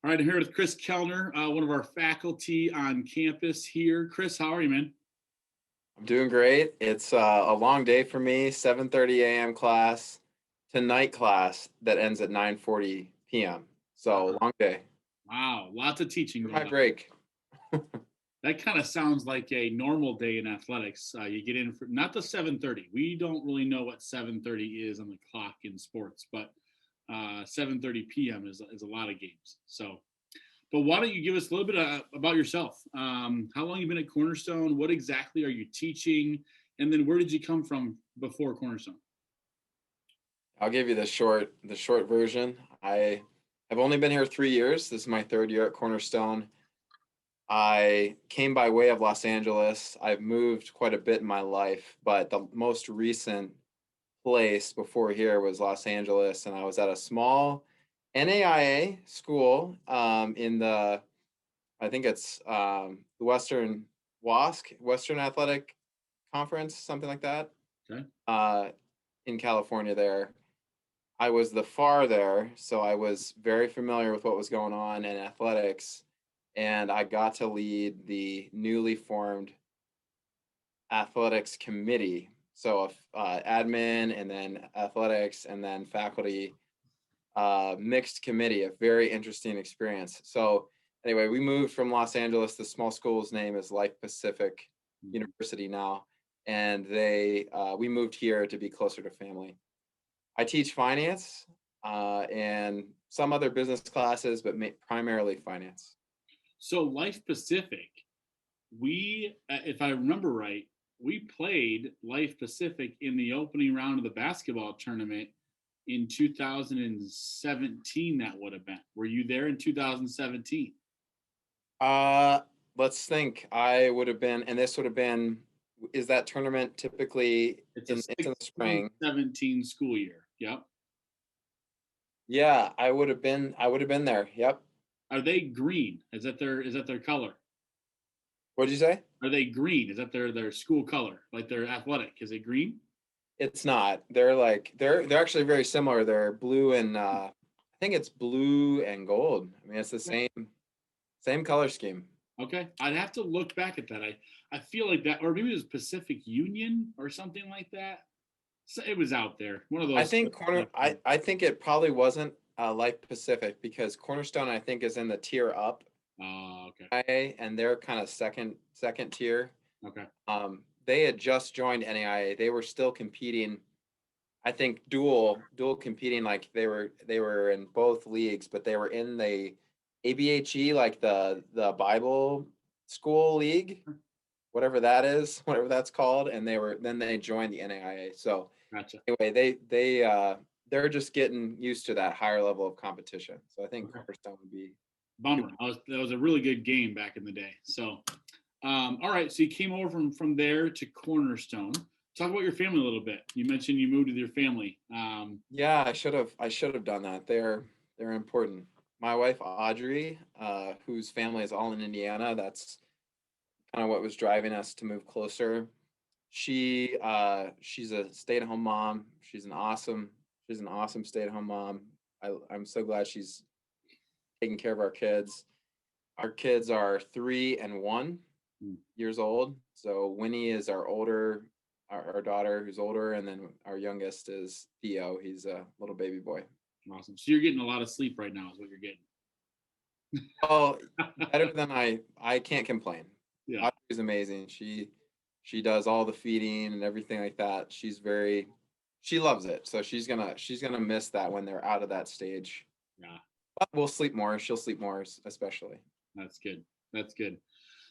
All right, I'm here with Chris Kellner, one of our faculty on campus here. Chris, how are you, man? I'm doing great. It's a long day for me, 7:30 a.m. class to night class that ends at 9:40 p.m. So long day. Wow, lots of teaching For going my on. break. That kind of sounds like a normal day in athletics. You get in for not the 7:30. We don't really know what 7:30 is on the clock in sports, but 7:30 p.m. is a lot of games. So, but why don't you give us a little bit about yourself? How long you been at Cornerstone? What exactly are you teaching? And then where did you come from before Cornerstone? I'll give you the short version. I have only been here 3 years. This is my third year at Cornerstone. I came by way of Los Angeles. I've moved quite a bit in my life, but the most recent place before here was Los Angeles, and I was at a small NAIA school in the I think it's the Western Athletic Conference, something like that, Okay. uh, in California. There, I was the far there, so I was very familiar with what was going on in athletics, and I got to lead the newly formed athletics committee. So, admin, and then athletics, and then faculty, mixed committee, a very interesting experience. So anyway, we moved from Los Angeles. The small school's name is Life Pacific University now, and we moved here to be closer to family. I teach finance and some other business classes, but primarily finance. So Life Pacific, if I remember right, we played Life Pacific in the opening round of the basketball tournament in 2017. That would have been. Were you there in 2017? Uh, let's think. I would have been, and this would have been. Is that tournament typically It's a it's in the spring? 16-17 school year. Yep. Yeah, I would have been there. Yep. Are they green? Is that their color? What'd you say? Are they green? Is that their school color? Like their athletic? Is it green? It's not. They're actually very similar. They're blue and I think it's blue and gold. I mean, it's the same color scheme. Okay, I'd have to look back at that. I feel like that, or maybe it was Pacific Union or something like that. So it was out there. One of I those. think I think it probably wasn't Life Pacific because Cornerstone I think is in the tier up, Okay. and they're kind of second tier. Okay. They had just joined NAIA. They were still competing. I think dual competing, like they were in both leagues, but they were in the ABHE, like the Bible School League, whatever that is, whatever that's called, and they joined the NAIA. So Gotcha. anyway, they're just getting used to that higher level of competition. So I think Okay. Cornerstone would be. Bummer. That was a really good game back in the day. So, all right. So you came over from there to Cornerstone. Talk about your family a little bit. You mentioned you moved with your family. Yeah, I should have done that. They're important. My wife Audrey, whose family is all in Indiana, that's kind of what was driving us to move closer. She's a stay-at-home mom. She's an awesome stay-at-home mom. I'm so glad she's taking care of our kids. Our kids are 3 and 1 years old. So Winnie is our daughter who's older, and then our youngest is Theo. He's a little baby boy. Awesome. So you're getting a lot of sleep right now, is what you're getting. Oh, better than I can't complain. Yeah. Audrey's amazing. She does all the feeding and everything like that. She loves it. So she's gonna miss that when they're out of that stage. Yeah. But we'll sleep more. She'll sleep more, especially. That's good. That's good.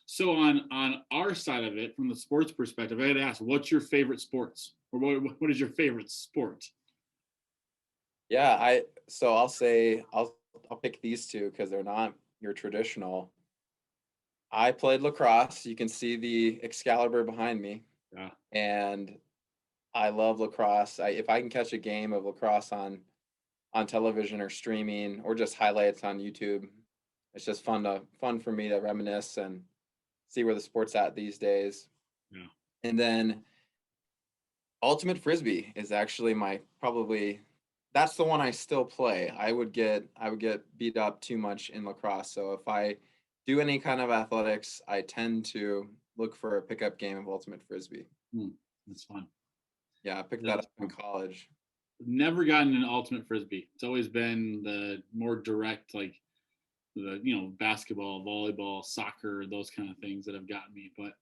So on our side of it, from the sports perspective, I got to ask, what's your favorite sports, or what is your favorite sport? Yeah, I'll say I'll pick these two because they're not your traditional. I played lacrosse. You can see the Excalibur behind me, Yeah. and I love lacrosse. If I can catch a game of lacrosse on television or streaming or just highlights on YouTube, it's just fun for me to reminisce and see where the sport's at these days. Yeah. And then ultimate frisbee is actually my probably that's the one I still play. I would get beat up too much in lacrosse. So if I do any kind of athletics, I tend to look for a pickup game of ultimate frisbee. Hmm, that's fun. Yeah, I picked That that is up in fun. college. Never gotten an ultimate frisbee. It's always been the more direct, like the basketball, volleyball, soccer, those kind of things that have gotten me. But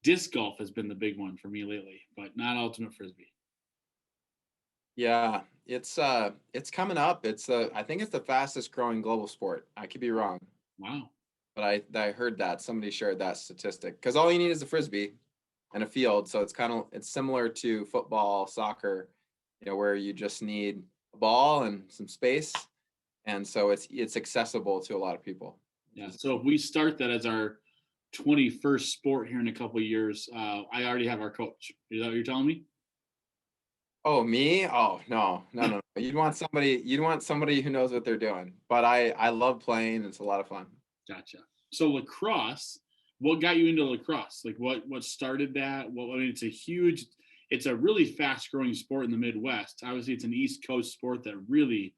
disc golf has been the big one for me lately, but not ultimate frisbee. Yeah, it's coming up. I think it's the fastest growing global sport. I could be wrong, Wow. but I heard that somebody shared that statistic because all you need is a frisbee and a field. So it's similar to football, soccer, where you just need a ball and some space, and so it's accessible to a lot of people, which Yeah. is So if we start that as our 21st sport here in a couple of years, I already have our coach. Is that what you're telling me? oh, me? Oh, no, no, no, no. You'd want somebody who knows what they're doing. But I love playing. It's a lot of fun. Gotcha. So lacrosse, what got you into lacrosse? Like what started that? I mean, it's a really fast growing sport in the Midwest. Obviously, it's an East Coast sport that really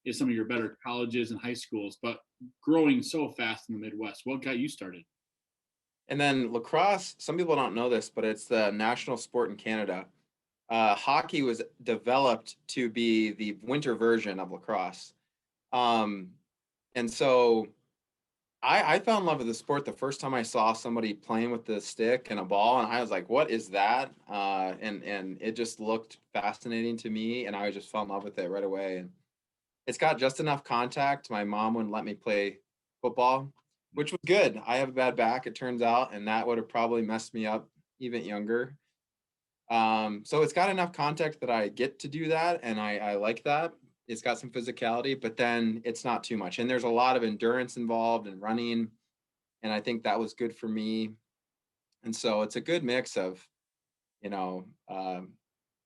is some of your better colleges and high schools, but growing so fast in the Midwest. What got you started? And then lacrosse, some people don't know this, but it's the national sport in Canada. Hockey was developed to be the winter version of lacrosse. Um, and so I fell in love with the sport the first time I saw somebody playing with the stick and a ball, and I was like, "What is that?" And it just looked fascinating to me, and I just fell in love with it right away. And it's got just enough contact. My mom wouldn't let me play football, which was good. I have a bad back, it turns out, and that would have probably messed me up even younger. So it's got enough contact that I get to do that, and I like that. It's got some physicality, but then it's not too much. And there's a lot of endurance involved and running, and I think that was good for me. And so it's a good mix of, you know, um,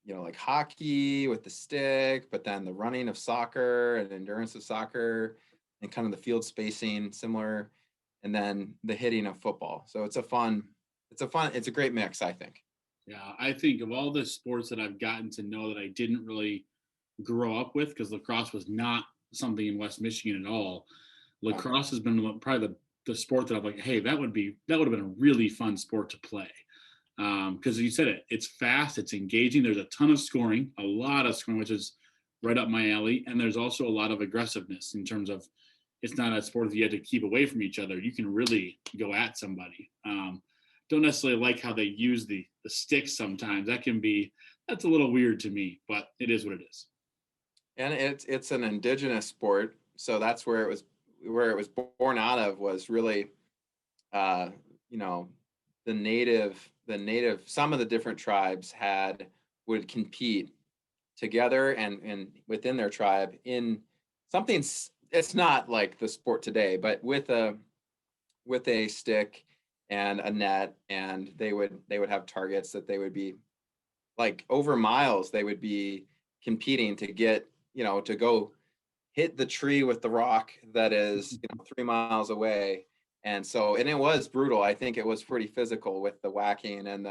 like hockey with the stick, but then the running of soccer and endurance of soccer, and kind of the field spacing similar, and then the hitting of football. So it's a great mix, I think. Yeah, I think of all the sports that I've gotten to know that I didn't really grow up with, because lacrosse was not something in West Michigan at all. Yeah. Lacrosse has been probably the sport that I'm like, hey, that would have been a really fun sport to play. Because you said it's fast, it's engaging. There's a ton of scoring, a lot of scoring, which is right up my alley. And there's also a lot of aggressiveness in terms of it's not a sport that you have to keep away from each other. You can really go at somebody. Don't necessarily like how they use the sticks sometimes. That's a little weird to me, but it is what it is. And it's an indigenous sport, so that's where it was born out of, was really uh, you know, the native some of the different tribes had would compete together and within their tribe in something. It's not like the sport today, but with a stick and a net, and they would have targets that they would be like over miles. They would be competing to get, to go hit the tree with the rock that is 3 miles away. And it was brutal. I think it was pretty physical with the whacking and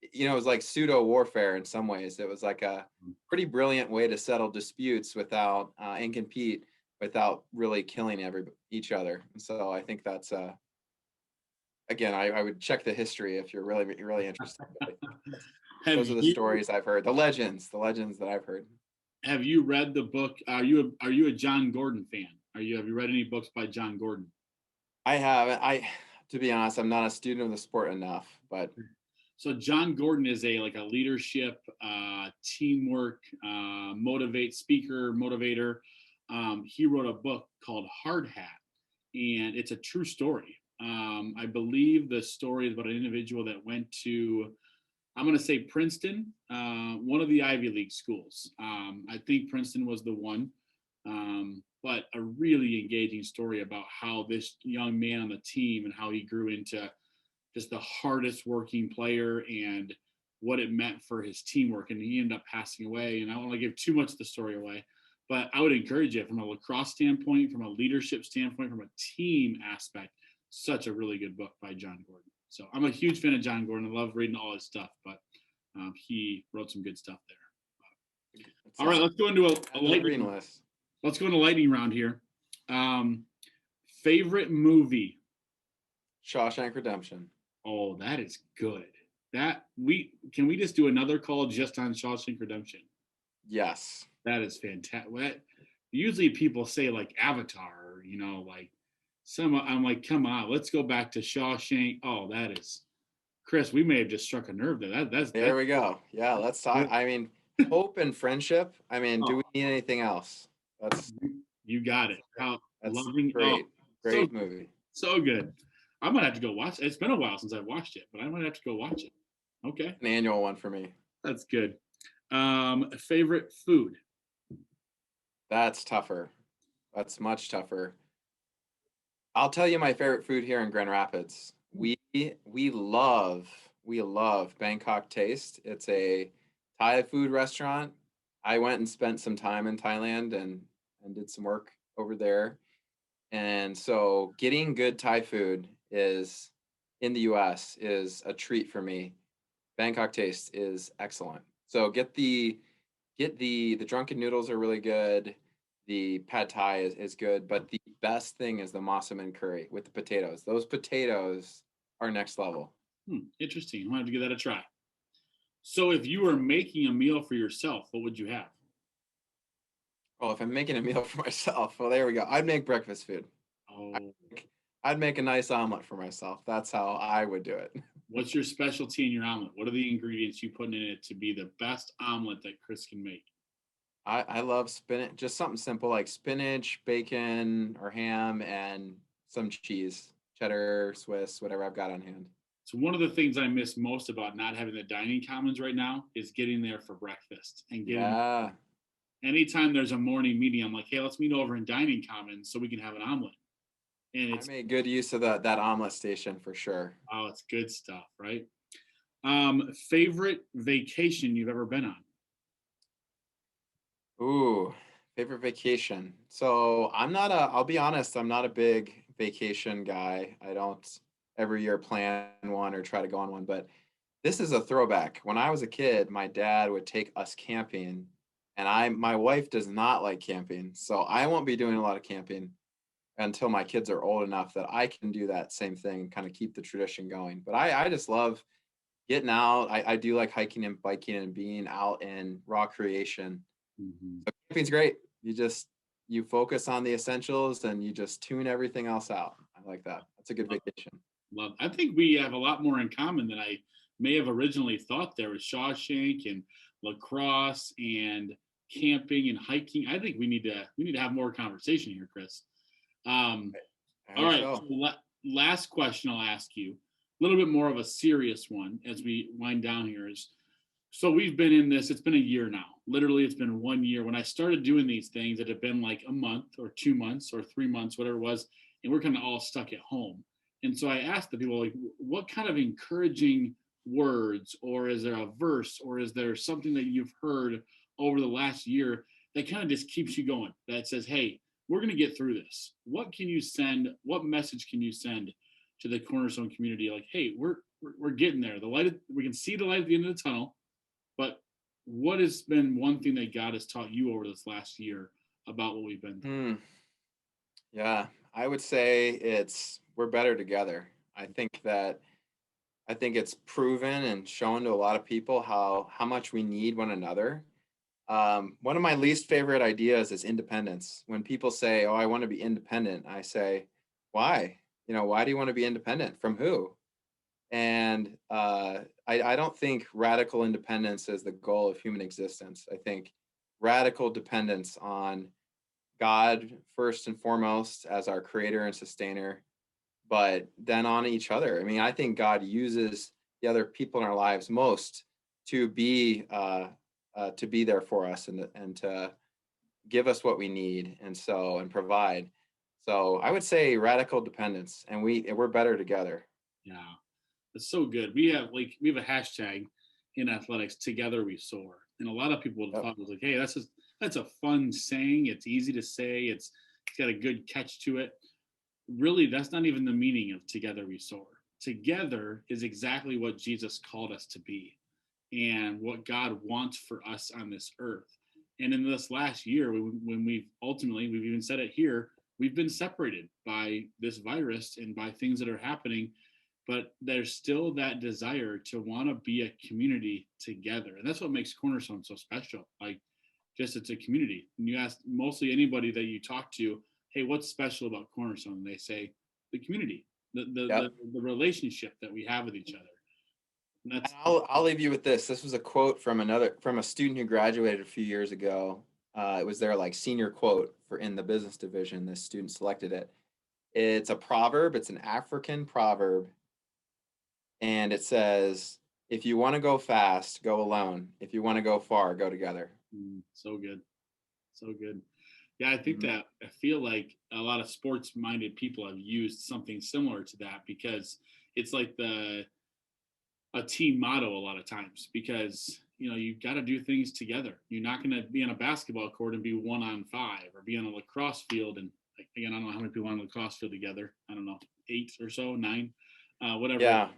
it was like pseudo warfare in some ways. It was like a pretty brilliant way to settle disputes without and compete without really killing each other. And so I think that's again, I would check the history if you're really interested. But have those are the you stories I've heard, the legends that I've heard. have you read the book? Are you a John Gordon fan? Have you read any books by John Gordon? I haven't. To be honest, I'm not a student of the sport enough, but So John Gordon is a leadership, teamwork, motivator. He wrote a book called Hard Hat, and it's a true story. I believe the story is about an individual that went to, I'm going to say Princeton, one of the Ivy League schools. I think Princeton was the one, but a really engaging story about how this young man on the team and how he grew into just the hardest working player and what it meant for his teamwork. And he ended up passing away. And I don't want to give too much of the story away, but I would encourage it from a lacrosse standpoint, from a leadership standpoint, from a team aspect. Such a really good book by John Gordon. So I'm a huge fan of John Gordon. I love reading all his stuff, but he wrote some good stuff there. All right, let's go into a green lightning. list. Let's go into lightning round here. Favorite movie? Shawshank Redemption. Oh, that is good. Can we just do another call just on Shawshank Redemption? Yes. That is fantastic. Usually people say like Avatar, like I'm like, come on, let's go back to Shawshank. Oh, that is Chris. We may have just struck a nerve there. There we go. Yeah, let's talk. I mean, hope and friendship. I mean, do we need anything else? That's you got it. How that's loving. great. So Great movie. so good. I might have to go watch it. It's been a while since I've watched it, but I might have to go watch it. Okay, An annual one for me. that's good. Favorite food? That's tougher. That's much tougher. I'll tell you my favorite food here in Grand Rapids. We love Bangkok Taste. It's a Thai food restaurant. I went and spent some time in Thailand and did some work over there. And so getting good Thai food is in the US is a treat for me. Bangkok Taste is excellent. So get the drunken noodles are really good. The pad thai is good, but the best thing is the massaman curry with the potatoes. Those potatoes are next level. Interesting. I'm gonna have to give that a try. So, if you were making a meal for yourself, what would you have? Oh, if I'm making a meal for myself, well, there we go. I'd make breakfast food. Oh, I'd make a nice omelet for myself. That's how I would do it. what's your specialty in your omelet? What are the ingredients you put in it to be the best omelet that Chris can make? I love spinach, just something simple like spinach, bacon, or ham, and some cheese, cheddar, Swiss, whatever I've got on hand. So, one of the things I miss most about not having the dining commons right now is getting there for breakfast and getting. Yeah, Anytime there's a morning meeting, I'm like, hey, let's meet over in dining commons so we can have an omelet. And I made good use of that omelet station for sure. oh, it's good stuff, right? Favorite vacation you've ever been on? Ooh, favorite vacation. So I'll be honest, I'm not a big vacation guy. I don't every year plan one or try to go on one, but this is a throwback. When I was a kid, my dad would take us camping, and my wife does not like camping. So I won't be doing a lot of camping until my kids are old enough that I can do that same thing and kind of keep the tradition going. But I just love getting out. I do like hiking and biking and being out in raw creation. Mm-hmm. So camping's great. You focus on the essentials and you just tune everything else out. I like that. That's a good vacation. Love. I think we have a lot more in common than I may have originally thought. There was Shawshank and lacrosse and camping and hiking. I think we need to have more conversation here, Chris. Um, all right. So last question I'll ask you, a little bit more of a serious one as we wind down here is. So we've been in this. It's been a year now. Literally, it's been 1 year. When I started doing these things, it had been like a month or 2 months or 3 months, whatever it was, and we're kind of all stuck at home. And so I asked the people, like, what kind of encouraging words, or is there a verse, or is there something that you've heard over the last year that kind of just keeps you going? That says, "Hey, we're going to get through this." What can you send? What message can you send to the Cornerstone community? Like, "Hey, we're getting there. The light. We can see the light at the end of the tunnel." But what has been one thing that God has taught you over this last year about what we've been through? Yeah, I would say we're better together. I think it's proven and shown to a lot of people how much we need one another. One of my least favorite ideas is independence. When people say, "Oh, I want to be independent," I say, "Why? Why do you want to be independent from who?" And I don't think radical independence is the goal of human existence. I think radical dependence on God first and foremost as our creator and sustainer, but then on each other. I mean, I think God uses the other people in our lives most to be there for us and to give us what we need and provide. So I would say radical dependence, and we're better together. Yeah, it's so good. We have a hashtag in athletics, "Together we soar," and a lot of people would have Yep. thought it was like, "Hey, that's a fun saying. It's easy to say. It's got a good catch to it." Really, that's not even the meaning of "Together we soar." Together is exactly what Jesus called us to be and what God wants for us on this earth. And in this last year, when we've even said it here, we've been separated by this virus and by things that are happening, but there's still that desire to want to be a community together. And that's what makes Cornerstone so special. Like, just it's a community. And you ask mostly anybody that you talk to, hey, what's special about Cornerstone? And they say the community, Yep. the relationship that we have with each other. And And that's I'll leave you with this. This was a quote from a student who graduated a few years ago. It was their like senior quote for in the business division. This student selected it. It's a proverb. It's an African proverb, and it says, "If you want to go fast, go alone. If you want to go far, go together." so good. So good. Yeah, I think Mhm. that I feel like a lot of sports minded people have used something similar to that because it's like a team motto a lot of times because you got to do things together. You're not going to be on a basketball court and be 1-on-5 or be on a lacrosse field. And like, again, I don't know how many people on a lacrosse field together. I don't know, 8 or so, 9, whatever. Yeah,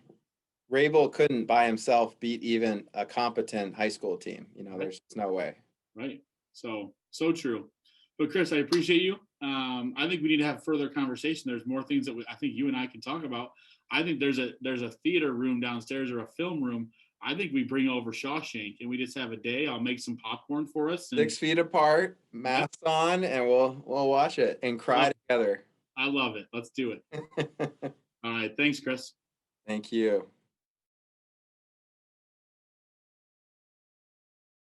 Rabel couldn't by himself beat even a competent high school team. Right. There's no way. Right. So true. But Chris, I appreciate you. I think we need to have further conversation. There's more things that I think you and I can talk about. I think there's a theater room downstairs or a film room. I think we bring over Shawshank and we just have a day. I'll make some popcorn for us. And 6 feet apart, yeah, masks on, and we'll watch it and cry together. I love it. Let's do it. All right. Thanks, Chris. Thank you.